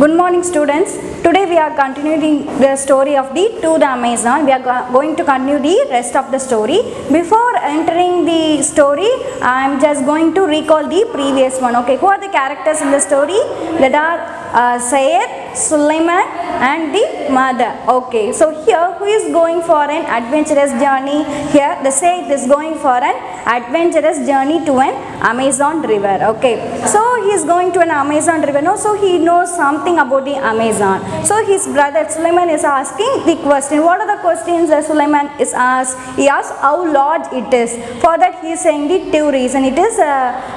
Good morning students. Today we are continuing the story of the Amazon. We are going to continue the rest of the story. Before entering the story, I am just going to recall the previous one. Okay, who are the characters in the story? That are Sayyid, Sulaiman and the mother. Okay, so here who is going for an adventurous journey? Here the Sayyid is going for an adventurous journey to an Amazon river. Okay, so he is going to an Amazon river. No, so he knows something about the Amazon. So his brother Sulaiman is asking the question. What are the questions that Sulaiman is asked? He asks how large it is. For that he is saying the two reasons. It is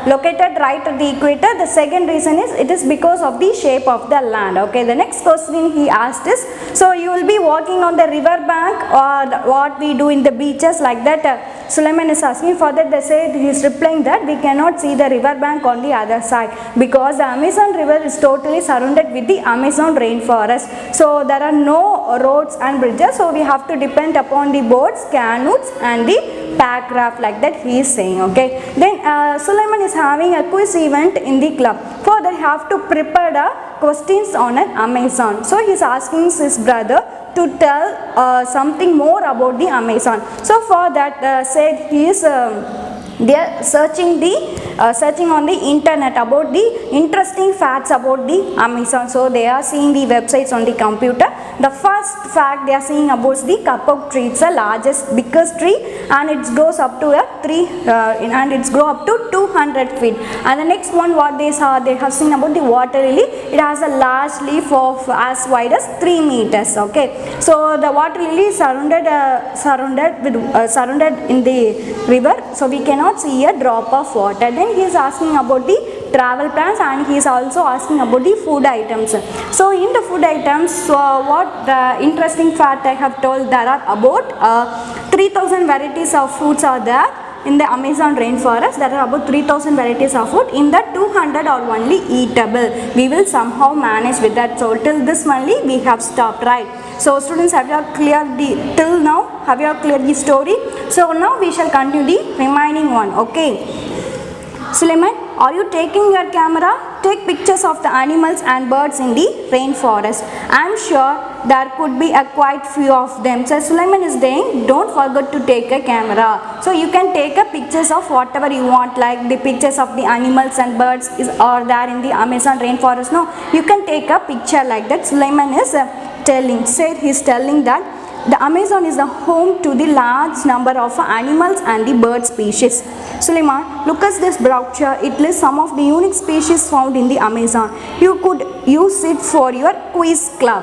located right at the equator. The second reason is it is because of the shape of the land. Okay, the next question he asked is, so you will be walking on the river bank or what we do in the beaches like that? Sulaiman is asking. For that they say he is replying that we cannot see the river bank on the other side because the Amazon river is totally surrounded with the Amazon rainforest. So there are no roads and bridges, so we have to depend upon the boats, canoes and the pack craft like that he is saying. Okay, then Sulaiman is having a quiz event in the club. For that he have to prepare the questions on an Amazon. So he is asking his brother to tell something more about the Amazon. So for that said he is they are searching on the internet about the interesting facts about the Amazon. So they are seeing the websites on the computer. The first fact they are seeing about the kapok tree. It's the largest, biggest tree, and it goes up to and it's grow up to 200 feet. And the next one what they have seen about the water lily. It has a large leaf of as wide as 3 meters. Okay, so the water lily is surrounded in the river, so we cannot see a drop of water. Then he is asking about the travel plans and he is also asking about the food items. So in the food items, what the interesting fact I have told, there are about 3000 varieties of foods are there. In the Amazon rainforest there are about 3000 varieties of food. In that 200 are only eatable. We will somehow manage with that. So till this only we have stopped, right? So students, have you cleared till now? Have you cleared the story? So now we shall continue the remaining one. Okay, Sulaiman, are you taking your camera? Take pictures of the animals and birds in the rainforest. I am sure there could be a quite few of them. So Sulaiman is saying, don't forget to take a camera. So you can take a pictures of whatever you want, like the pictures of the animals and birds are there in the Amazon rainforest. No, you can take a picture like that. Sulaiman is he's telling that the Amazon is the home to the large number of animals and the bird species. Sulaiman, look at this brochure. It lists some of the unique species found in the Amazon. You could use it for your quiz club.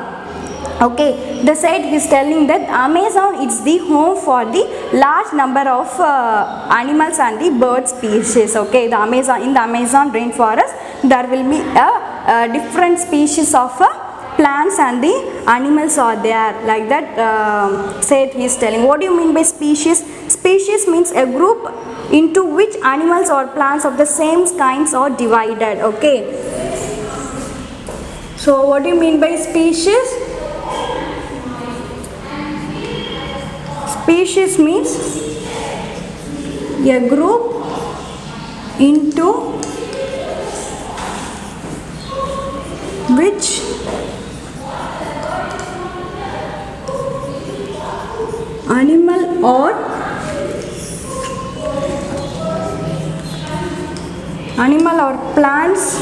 Okay, the side is telling that Amazon is the home for the large number of animals and the bird species. Okay, the Amazon, in the Amazon rainforest there will be a different species of plants and the animals are there like that. Said he is telling. What do you mean by species? Species means a group into which animals or plants of the same kinds are divided. Okay, so what do you mean by species? Species means a group into which animal or plants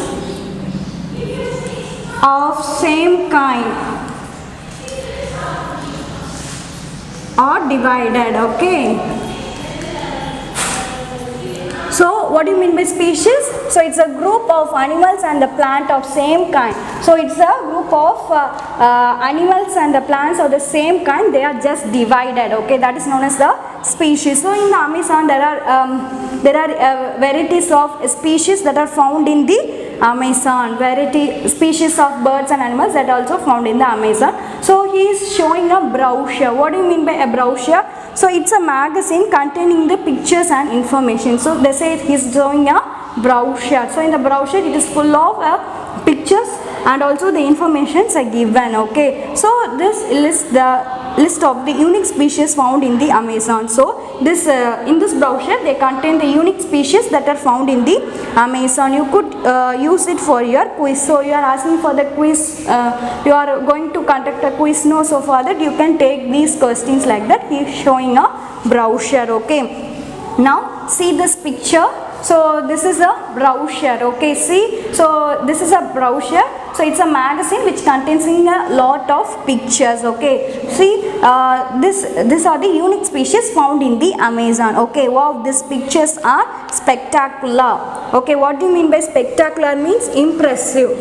of same kind are divided. Okay, so what do you mean by species? So it's a group of animals and the plant of same kind. So it's a group of animals and the plants of the same kind. They are just divided. Okay, that is known as the species. So in the Amazon there are varieties of species that are found in the Amazon. Variety species of birds and animals that are also found in the Amazon. So he is showing a brochure. What do you mean by a brochure? So it's a magazine containing the pictures and information. So they say he is showing a brochure. So in the brochure it is full of pictures and also the informations are given. Okay, so this lists the list of the unique species found in the Amazon. So this in this brochure they contain the unique species that are found in the Amazon. You could use it for your quiz. So you are asking for the quiz, you are going to conduct a quiz, no, so for that you can take these questions like that. He is showing a brochure. Okay, now see this picture. So this is a brochure. Okay, see, so this is a brochure. So it's a magazine which contains a lot of pictures. Okay, see, these are the unique species found in the Amazon. Okay, wow, these pictures are spectacular. Okay, what do you mean by spectacular? Means impressive.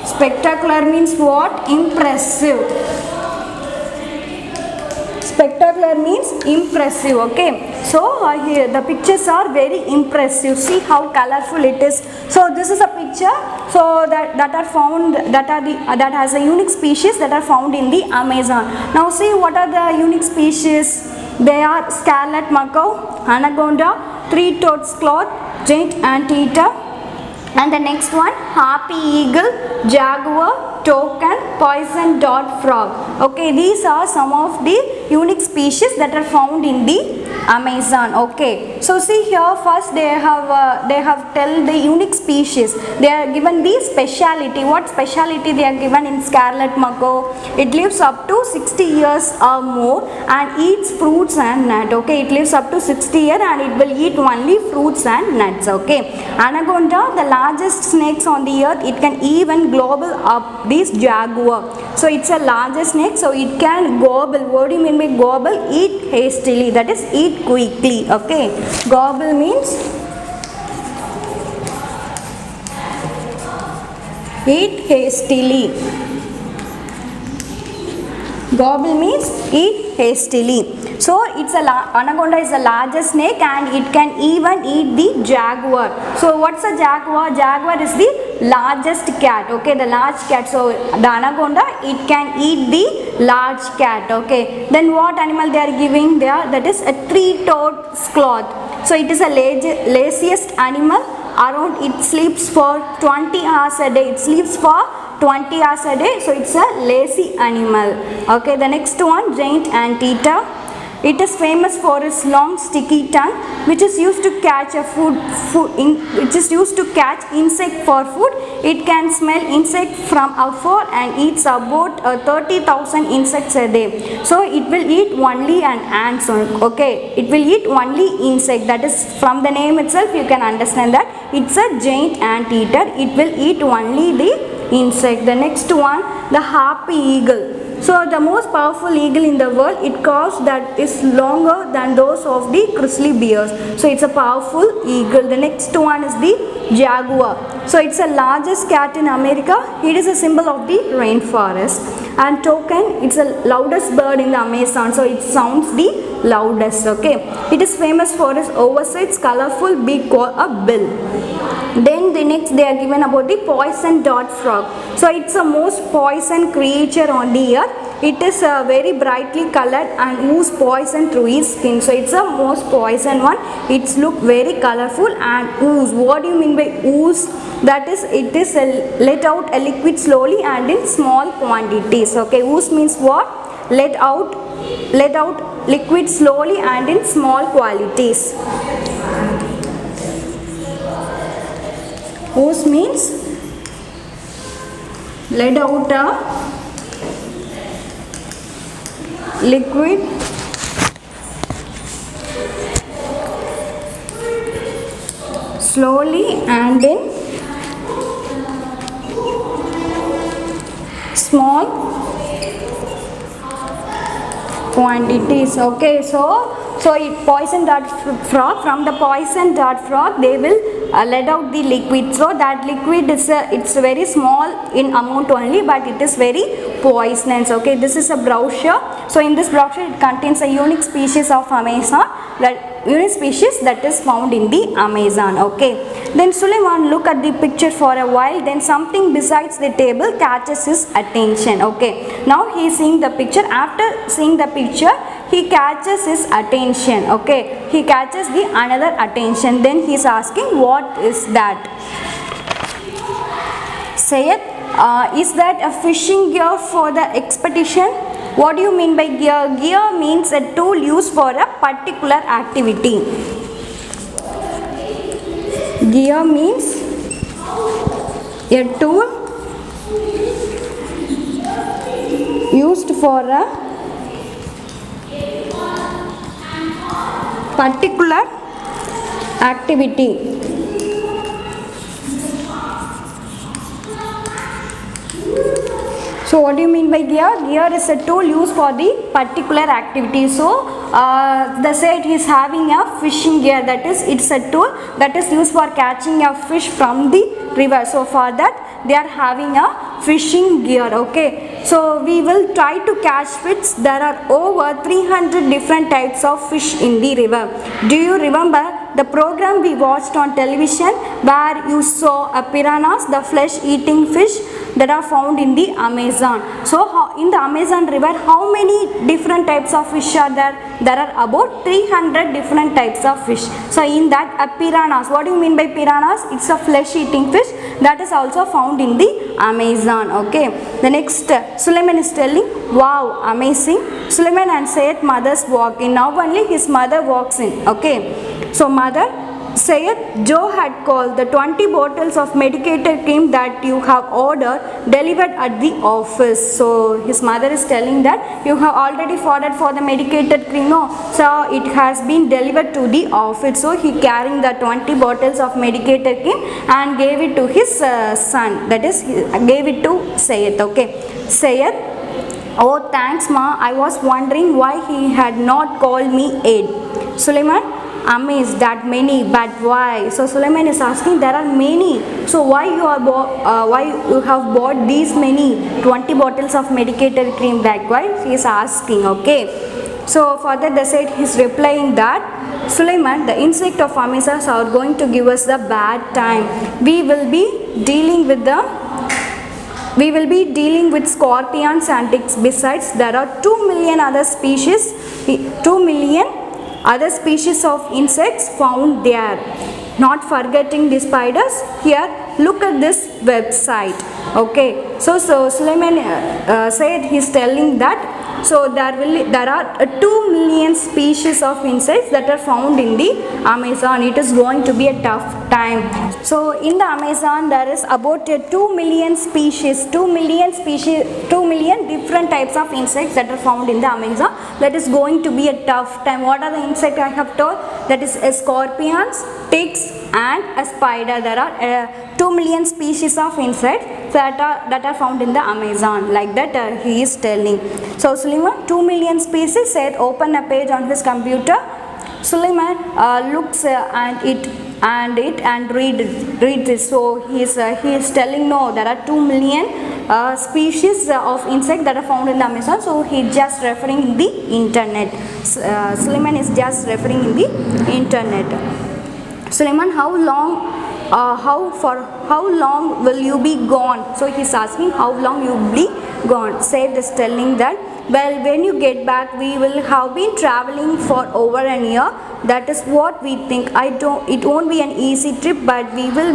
Spectacular means what? Impressive. Spectacular means impressive. Okay, so here the pictures are very impressive. See how colorful it is. So this is a picture, so that are found, that has a unique species that are found in the Amazon. Now see what are the unique species. They are scarlet macaw, anaconda, three-toed sloth, giant anteater, and the next one harpy eagle, jaguar, toucan, poison dart frog. Okay, these are some of the unique species that are found in the Amazon. Okay, so see here first they have tell the unique species. They are given the speciality. What speciality they are given in scarlet macaw? It lives up to 60 years or more and eats fruits and nuts. Okay, it lives up to 60 years and it will eat only fruits and nuts. Okay, anaconda, the largest snakes on the earth, it can even gobble up this jaguar. So it's a largest snake, so it can gobble. What do you mean by gobble? Eat hastily, that is eat quickly. Okay, gobble means eat hastily. Gobble means eat hastily. So it's anaconda is the largest snake and it can even eat the jaguar. So what's a jaguar? Jaguar is the largest cat. Okay, the large cat. So the anaconda, it can eat the large cat. Okay, then what animal they are giving there? That is a three-toed sloth. So it is a laziest animal. Around it sleeps for 20 hours a day. It sleeps for 20 hours a day. So it's a lazy animal. Okay, the next one, giant anteater. It is famous for its long sticky tongue, which is used to catch insect for food. It can smell insect from afar and eats about 30,000 insects a day. So it will eat only an ants. Okay, it will eat only insect. That is, from the name itself you can understand that it's a giant anteater. It will eat only the insect. The next one, the harpy eagle. So the most powerful eagle in the world, it calls that is longer than those of the grizzly bears. So it's a powerful eagle. The next one is the jaguar. So it's the largest cat in America. It is a symbol of the rainforest. And toucan, it's the loudest bird in the Amazon. So it sounds the loudest. Okay, it is famous for its oversized colorful beak called a bill. Then the next they are given about the poison dart frog. So it's the most poison creature on the earth. It is very brightly colored and oozes poison through its skin. So it's the most poison one. It's look very colorful and ooze. What do you mean by ooze? That is, it is let out a liquid slowly and in small quantities. Okay, ooze means what? Let out liquid slowly and in small quantities. Ooze means let out a liquid slowly and in small quantities. Okay, so it poison dart frog. From the poison dart frog, they will let out the liquid. So that liquid is it's very small in amount only, but it is very poisonous. Okay, this is a brochure. So in this brochure, it contains a unique species of Amazon, that unique species that is found in the Amazon. Okay, then Suleiman look at the picture for a while. Then something besides the table catches his attention. Okay, now he is seeing the picture. After seeing the picture, he catches his attention. Okay, he catches the another attention. Then he is asking, what is that? Say it. Is that a fishing gear for the expedition? What do you mean by gear? Gear means a tool used for a particular activity. Gear means a tool used for a particular activity. So what do you mean by gear? Gear is a tool used for the particular activity. So the said is having a fishing gear, that is it's a tool that is used for catching a fish from the river. So for that they are having a fishing gear. Okay, so we will try to catch fish. There are over 300 different types of fish in the river. Do you remember the program we watched on television where you saw a piranhas, the flesh eating fish that are found in the Amazon? So in the Amazon river, how many different types of fish are there? There are about 300 different types of fish. So in that piranhas, what do you mean by piranhas? It's a flesh eating fish that is also found in the Amazon. Okay, the next Suleiman is telling, wow, amazing. Suleiman and Sayed mothers walk in. Now only his mother walks in. Okay, so mother, Sayed, Joe had called the 20 bottles of medicated cream that you have ordered delivered at the office. So his mother is telling that you have already ordered for the medicated cream, no? So it has been delivered to the office. So he carrying the 20 bottles of medicated cream and gave it to his son, that is gave it to Sayed. Okay, Sayed, oh thanks ma, I was wondering why he had not called me Ed. Suleiman, amazed that many, but why? So Suleiman is asking, there are many, so why you are why you have bought these many 20 bottles of medicated cream? Likewise he is asking. Okay, so further the said he's replying that, Suleiman, the insect of Amazons are going to give us the bad time. We will be dealing with scorpions and ticks. Besides, there are 2 million other species, 2 million other species of insects found there. Not forgetting the spiders. Here, look at this website. Okay, so Suleiman said he's telling that, so there are 2 million species of insects that are found in the Amazon. It is going to be a tough time. So in the Amazon there is about 2 million species, 2 million different types of insects that are found in the Amazon. That is going to be a tough time. What are the insects I have told? That is scorpions, ticks and a spider. There are 2 million species of insects that are found in the Amazon. Like that he is telling. So Suleiman, 2 million species. Said open a page on his computer. Suleiman looks and read this. So he is telling, no, there are 2 million species of insects that are found in the Amazon. So he just referring in the internet. Suleiman is just referring in the internet. Suleiman, how long will you be gone? So he's asking how long you will be gone. Said is telling that, well, when you get back, we will have been traveling for over an year. That is what we think. It won't be an easy trip, but we will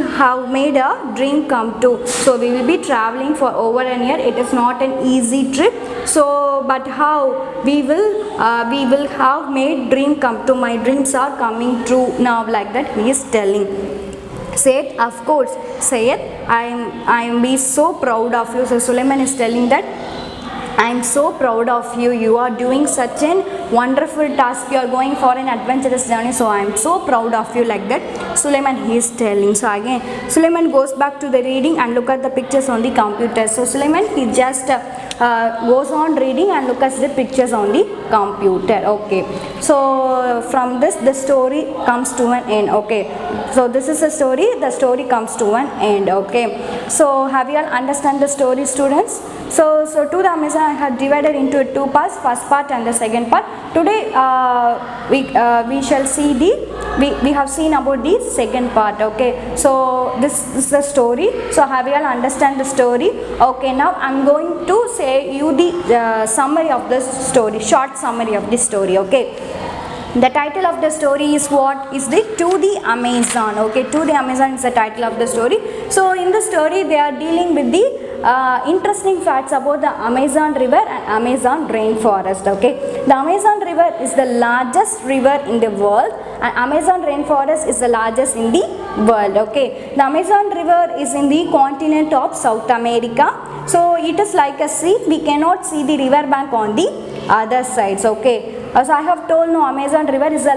have made a dream come true. So we will be traveling for over an year. It is not an easy trip. So, but how we will have made dream come true. My dreams are coming true now. Like that he is telling. Sayed, of course. Sayed, I am be so proud of you. So Suleiman is telling that, I am so proud of you. You are doing such a wonderful task. You are going for an adventurous journey. So I am so proud of you. Like that Suleiman he is telling. So again Suleiman goes back to the reading and look at the pictures on the computer. So Suleiman he just goes on reading and look at the pictures on the computer. Okay, so from this the story comes to an end. Okay, so this is a story. The story comes to an end. Okay, so have you all understand the story, students? So to the Amazon I have divided into 2 parts, first part and the second part. Today we shall see we have seen about the second part. Okay, so this is the story. So have you all understand the story? Okay, now I am going to say you the summary of the story, short summary of the story. Okay, The title of the story is what? Is the To the Amazon. Okay, To the Amazon is the title of the story. So in the story they are dealing with the interesting facts about the Amazon river and Amazon rainforest. Okay, the Amazon river is the largest river in the world and Amazon rainforest is the largest in the world. Okay, the Amazon river is in the continent of South America. So it is like a sea. We cannot see the river bank on the other sides. Okay, so I have told no, Amazon river is the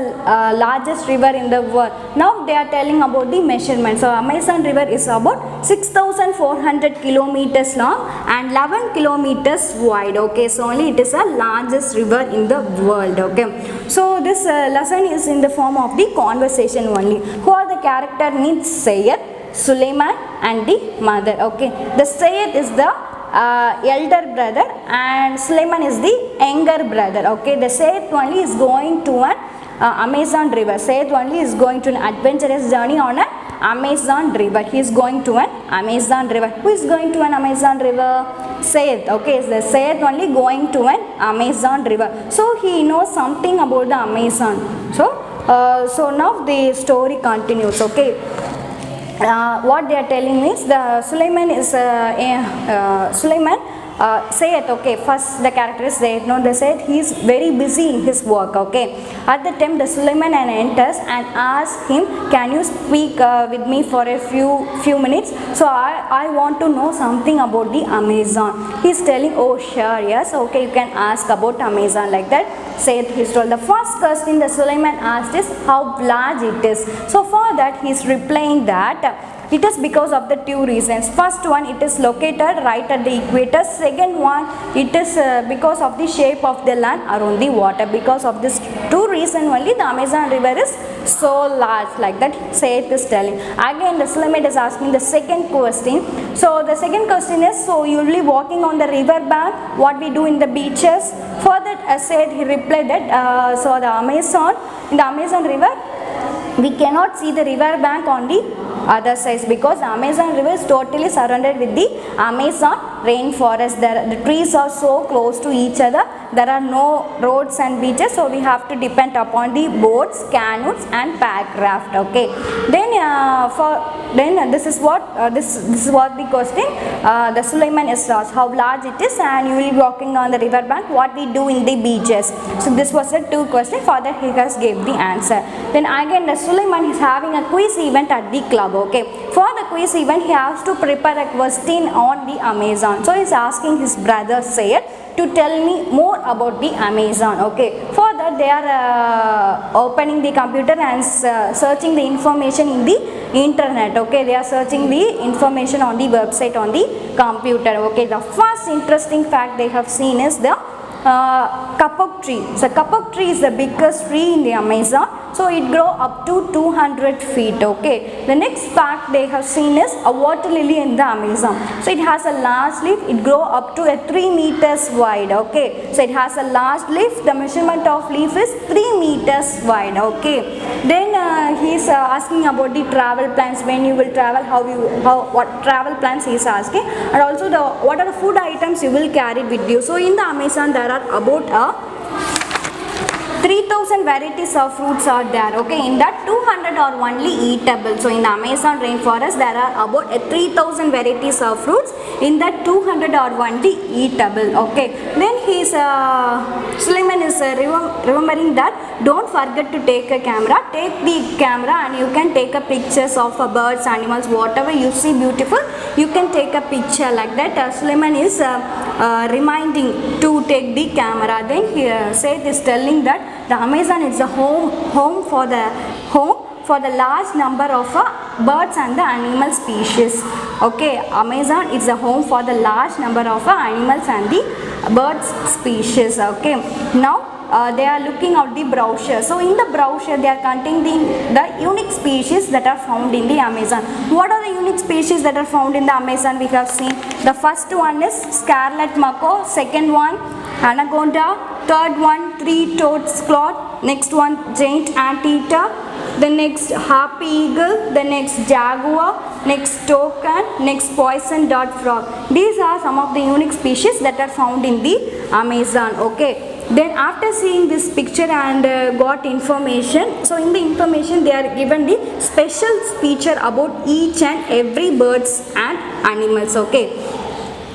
largest river in the world. Now they are telling about the measurement. So Amazon river is about 6,400 kilometers long and 11 kilometers wide. Okay, so only it is the largest river in the world. Okay, so this lesson is in the form of the conversation only. Who are the character? Means Sayyid, Suleiman and the mother. Okay, the Sayyid is the elder brother and Suleiman is the younger brother. Okay, the Sayyid only is going to an Amazon river. Sayyid only is going to an adventurous journey on an Amazon river. He is going to an Amazon river. Who is going to an Amazon river? Sayyid. Okay, the Sayyid only going to an Amazon river. So he knows something about the Amazon. So now the story continues. Okay. What they are telling is the Suleiman is Suleiman Sayyid. Okay, first the character is Sayyid. No, they said he is very busy in his work. Okay, at the time the Suleiman enters and asks him, can you speak with me for a few minutes? So I want to know something about the Amazon. He is telling, oh sure, yes, okay, you can ask about Amazon. Like that Sayyid he told. The first question the Suleiman asked is how large it is. So for that he is replying that it is because of the two reasons. First one, it is located right at the equator. Second one, it is because of the shape of the land around the water. Because of this two reasons only the Amazon river is so large. Like that Sayyid is telling. Again the Suleiman is asking the second question. So the second question is, so you will be walking on the river bank, what we do in the beaches? For that Sayyid he replied that so the Amazon, in the Amazon river we cannot see the river bank on the other sides because the Amazon river is totally surrounded with the Amazon rainforest. The trees are so close to each other. There are no roads and beaches, so we have to depend upon the boats, canoes and pack raft. Okay, then this is what this is what the question the Suleiman is asked, how large it is and you will be walking on the river bank, what we do in the beaches. So this was the two questions. For that he has gave the answer. Then again the Suleiman is having a quiz event at the club. Okay, for the quiz event he has to prepare a question on the Amazon. So he is asking his brother Sayyid to tell me more about the Amazon. Okay, for that they are opening the computer and searching the information in the internet. Okay, they are searching the information on the website on the computer. Okay, the first interesting fact they have seen is the kapok tree. So kapok tree is the biggest tree in the Amazon. So it grow up to 200 feet. Okay, the next fact they have seen is a water lily in the Amazon. So it has a large leaf. It grow up to 3 meters wide. Okay, so it has a large leaf. The measurement of leaf is 3 meters wide. Okay, then he is asking about the travel plans, when you will travel, what travel plans he is asking, and also what are the food items you will carry with you. So in the Amazon there are about 3,000 varieties of fruits are there. Okay, in that 200 are only eatable. So in the Amazon rainforest there are about 3,000 varieties of fruits. In that 200 are only eatable. Okay, then Suleiman is remembering that don't forget to take a camera. Take the camera and you can take a pictures of birds, animals, whatever you see beautiful, you can take a picture. Like that Suleiman is reminding to take the camera. Then he Sayyid is telling that the Amazon is a home for the large number of birds and the animal species. Okay, Amazon is a home for the large number of animals and the birds species. Okay, now they are looking at the brochure. So in the brochure they are containing the unique species that are found in the Amazon. What are the unique species that are found in the Amazon? We have seen the first one is scarlet macaw, second one anaconda, third one three-toed sloth, next one giant anteater, the next harpy eagle, the next jaguar, next toucan, next poison dart frog. These are some of the unique species that are found in the Amazon. Okay, Then after seeing this picture and got information, so in the information they are given the special feature about each and every birds and animals. Okay,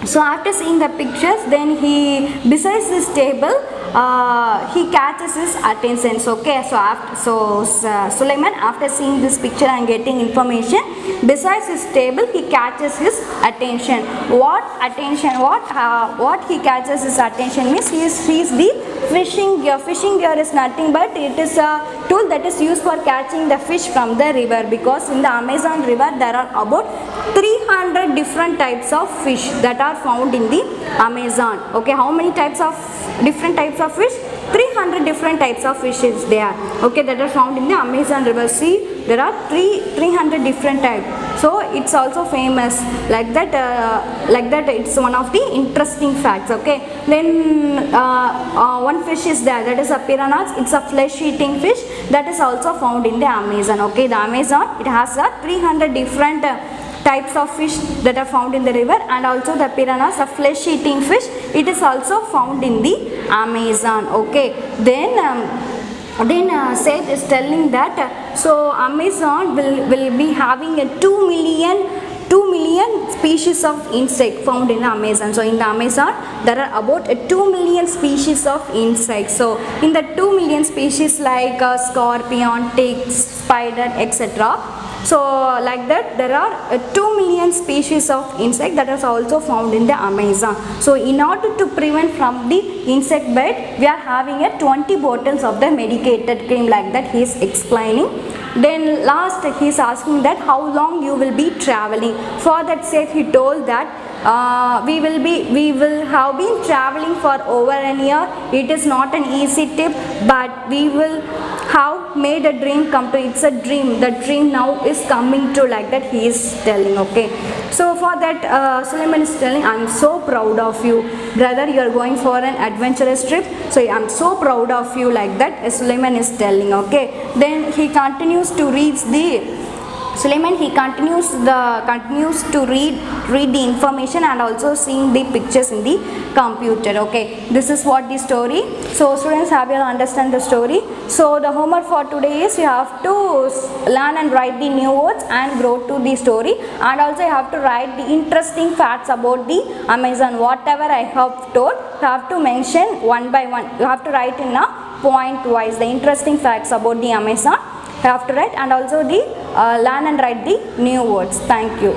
so after seeing the pictures, then he besides this table he catches his attention. Okay, so Sulaiman, after seeing this picture and getting information, besides his table he catches his attention. What he catches his attention means he is the fishing gear. Fishing gear is nothing but it is a tool that is used for catching the fish from the river, because in the Amazon river there are about 300 different types of fish that are found in the Amazon. Okay, how many different types of fish? 300 different types of fish is there. Okay, that are found in the Amazon river. See, there are 300 different types. So it's also famous like that. It's one of the interesting facts. Okay, then one fish is there, that is a piranhas. It's a flesh-eating fish that is also found in the Amazon. Okay, the Amazon, it has 300 different types of fish that are found in the river, and also the piranhas, a flesh-eating fish, it is also found in the Amazon. Okay, then Seth is telling that so Amazon will be having a 2 million species of insect found in the Amazon. So in the Amazon there are about 2 million species of insects. So in the 2 million species like scorpion, ticks, spider, etc. So like that there are 2 million species of insect that is also found in the Amazon. So in order to prevent from the insect bite, we are having 20 bottles of the medicated cream, like that he is explaining. Then last he is asking that how long you will be traveling. For that sake he told that we will have been traveling for over an year. It is not an easy tip, but we will have made a dream come true. It's a dream. The dream now is coming true, like that he is telling. Okay, so for that Sulaiman is telling, I'm so proud of you, brother. You are going for an adventurous trip. So I'm so proud of you, like that Sulaiman is telling. Okay, then he continues to read to read the information and also seeing the pictures in the computer. Okay, this is what the story. So students, have you understand the story? So the homework for today is you have to learn and write the new words and go to the story, and also you have to write the interesting facts about the Amazon. Whatever I have told, you have to mention one by one. You have to write in a point wise the interesting facts about the Amazon. You have to write, and also the learn and write the new words. Thank you.